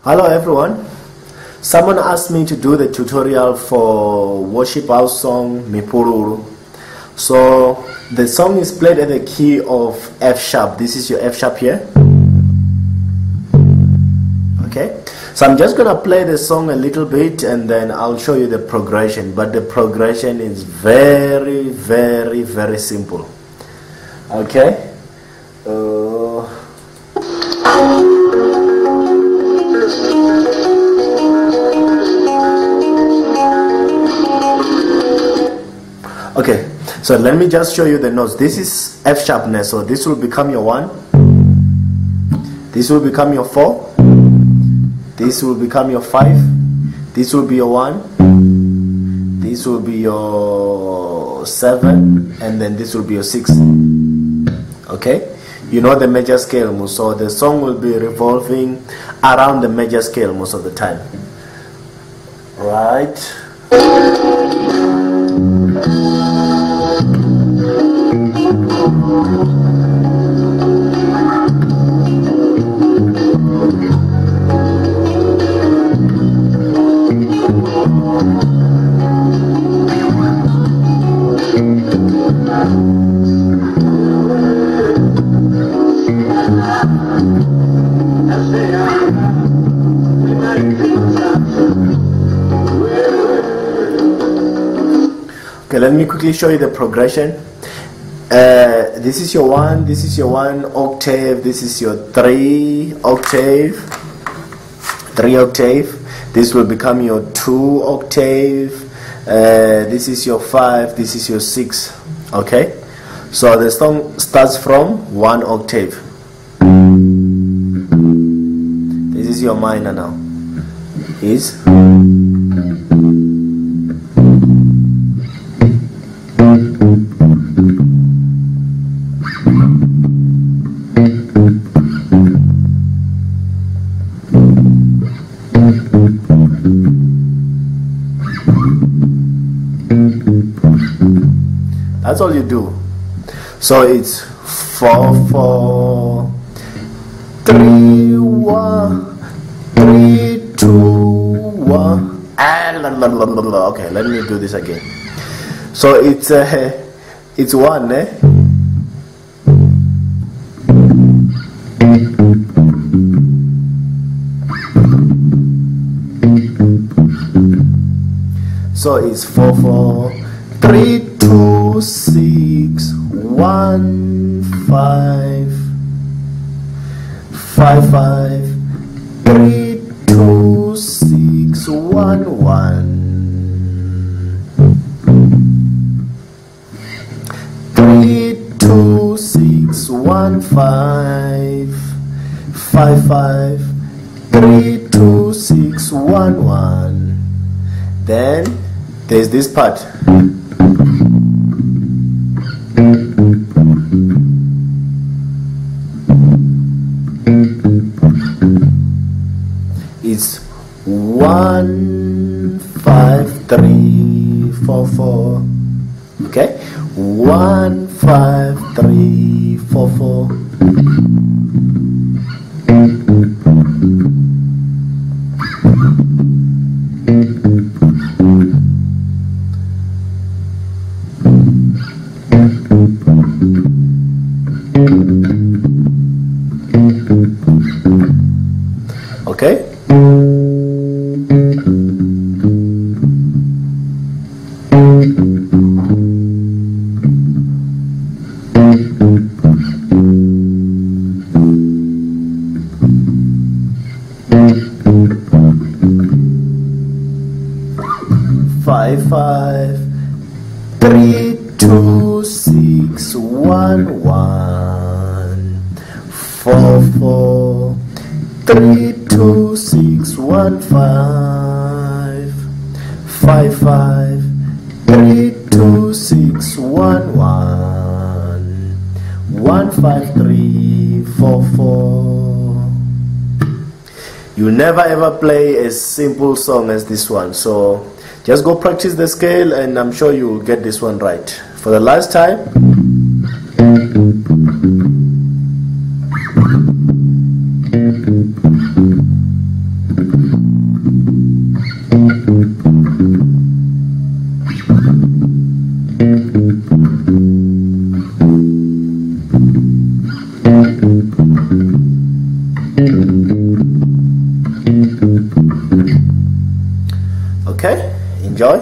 Hello everyone. Someone asked me to do the tutorial for worship house song Mipururu. So the song is played at the key of F sharp. This is your F sharp here. Okay. So I'm just gonna play the song a little bit and then I'll show you the progression. But the progression is very, very, very simple. Okay. Okay, so let me just show you the notes. This is F sharpness, so this will become your 1. This will become your 4. This will become your 5. This will be your 1. This will be your 7, and then this will be your 6. Okay, you know the major scale, so the song will be revolving around the major scale most of the time. Right. Okay, let me quickly show you the progression. This is your 1, this is your 1 octave, this is your 3 octave, 3 octave, this will become your 2 octave, this is your 5, this is your 6. Okay, so the song starts from 1 octave. This is your minor now. Is that's all you do. So it's 4 4 3 1 3 2 1. Okay, let me do this again. So it's 1, eh? So it's 4 4 3 2 6 1 5 5 5 3 2 6 1 1 3 2 6 1 5 5 5 3 2 6 1 1. Then there's this part. It's 1 5 3 4 4. Okay, 1 5 3 4 4. Okay. Five 5 3 2 6 1 1 4 4 3 2 6 1 5 5 5 3 2 6 1 1 1 5 3 4 4. You never ever play a simple song as this one, so just go practice the scale and I'm sure you will get this one right. For the last time, Okay, enjoy.